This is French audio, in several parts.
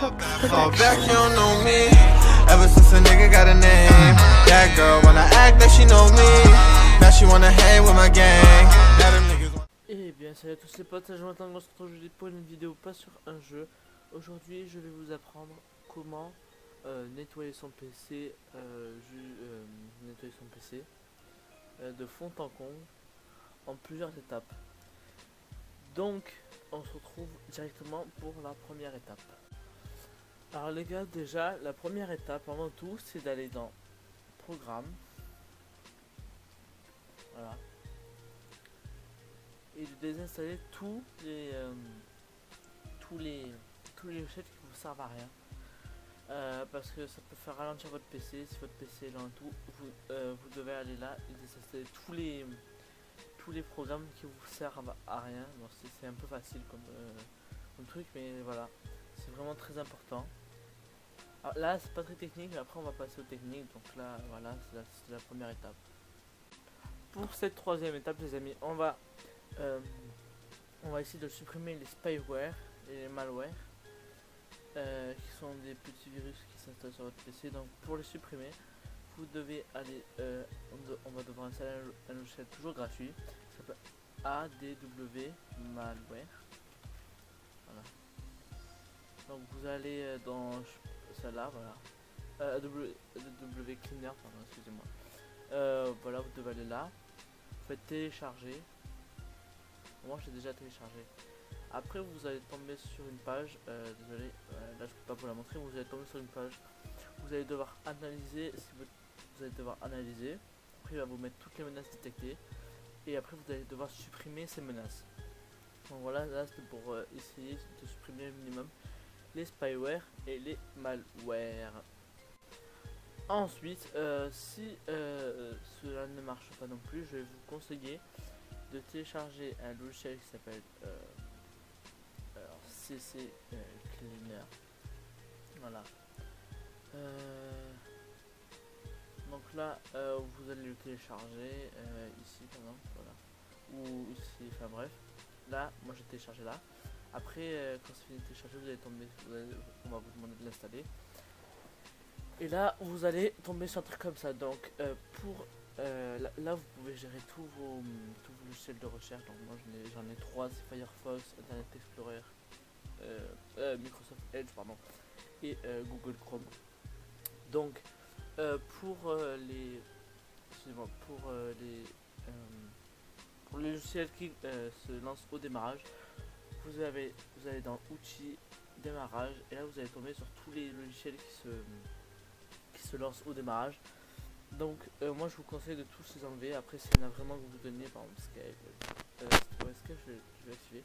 Fall back, you don't know me. Ever since a nigga got a name. That girl wanna act like she know me. Now she wanna hang with my gang. Now them niggas. Eh bien salut à tous les potes, c'est Jonathan, on se retrouve aujourd'hui pour une vidéo pas sur un jeu. Aujourd'hui je vais vous apprendre comment nettoyer son PC, de fond en comble en plusieurs étapes. Donc on se retrouve directement pour la première étape. Alors les gars, déjà la première étape avant tout c'est d'aller dans Programme. Voilà. Et de désinstaller tous les logiciels qui vous servent à rien, parce que ça peut faire ralentir votre PC. Si votre PC est lent et tout, vous devez aller là et désinstaller tous les programmes qui vous servent à rien. Bon, c'est un peu facile comme truc, mais voilà, c'est vraiment très important. Alors là c'est pas très technique, mais après on va passer aux techniques. Donc là voilà, c'est la première étape. Pour cette troisième étape les amis, on va essayer de supprimer les spyware et les malware, qui sont des petits virus qui s'installent sur votre PC. Donc pour les supprimer, vous devez aller, on va devoir installer un logiciel toujours gratuit qui s'appelle ADW Malware. Voilà. Donc vous allez dans celle-là, voilà, ADW Cleaner, pardon, excusez-moi. Voilà, vous devez aller là, vous faites télécharger. Moi j'ai déjà téléchargé. Après vous allez tomber sur une page, désolé, là je peux pas vous la montrer, vous allez tomber sur une page, vous allez devoir analyser, après il va vous mettre toutes les menaces détectées, et après vous allez devoir supprimer ces menaces. Donc voilà, là c'est pour essayer de supprimer au minimum les spyware et les malware. Ensuite, si cela ne marche pas non plus, je vais vous conseiller de télécharger un logiciel qui s'appelle CC Cleaner. Voilà. Donc là vous allez le télécharger ici par exemple, voilà, ou ici, enfin bref, là moi j'ai téléchargé là. Après quand c'est fini de télécharger, vous allez tomber, on va vous demander de l'installer, et là vous allez tomber sur un truc comme ça. Donc pour là vous pouvez gérer tous vos logiciels de recherche. Donc moi j'en ai 3, c'est Firefox, Internet Explorer, Microsoft Edge pardon, et Google Chrome. Donc pour les logiciels qui se lancent au démarrage, vous allez dans outils, démarrage, et là vous allez tomber sur tous les logiciels qui se lancent au démarrage. Donc moi je vous conseille de tous les enlever. Après s'il y en a vraiment que vous donnez, par exemple Skype, je vais activer.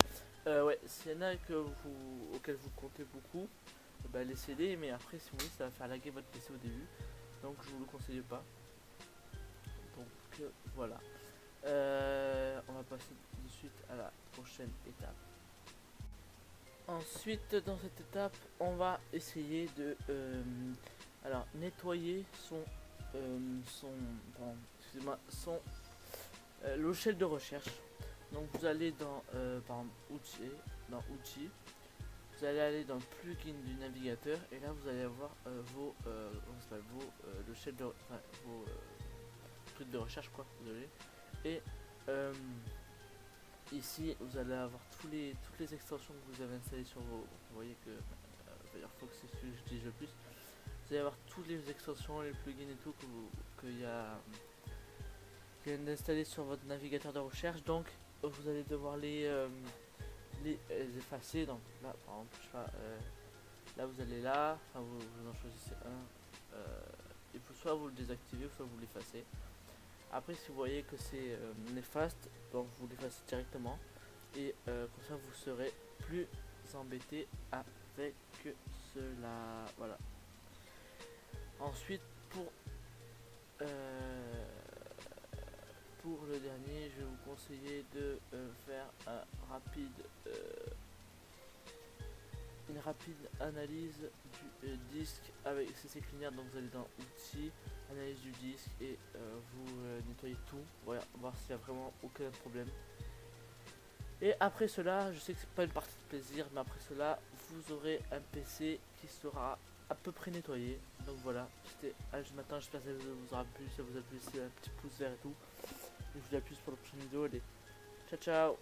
Ouais, s'il y en a auxquels vous comptez beaucoup, bah laissez-les, mais après si vous voulez ça va faire laguer votre PC au début, donc je vous le conseille pas. Donc voilà, on va passer de suite à la prochaine étape. Ensuite dans cette étape on va essayer de nettoyer son logiciel de recherche. Donc vous allez dans par exemple outils, vous allez aller dans plugin du navigateur, et là vous allez avoir vos logiciels de vos trucs de recherche quoi, désolé. Et ici vous allez avoir toutes les extensions que vous avez installées sur vos, vous voyez que Firefox c'est celui que j'utilise le plus. Vous allez avoir toutes les extensions, les plugins et tout qu'il y a d'installer sur votre navigateur de recherche. Donc vous allez devoir les effacer. Donc là par exemple je sais pas, là vous allez là, enfin vous en choisissez un, et soit vous le désactivez soit vous l'effacez. Après si vous voyez que c'est néfaste, donc vous l'effacez directement, et comme ça vous serez plus embêté avec cela. Voilà. Ensuite pour le dernier, je vais vous conseiller de faire une rapide analyse du disque avec CC Cleaner. Donc vous allez dans outils, analyse du disque, et vous nettoyez tout, voilà, voir s'il n'y a vraiment aucun problème. Et après cela, je sais que c'est pas une partie de plaisir, mais après cela vous aurez un PC qui sera à peu près nettoyé. Donc voilà, c'était ce matin, j'espère que ça vous aura plu, ça vous a plu, c'est un petit pouce vert et tout. Et je vous dis à plus pour la prochaine vidéo, allez, ciao ciao.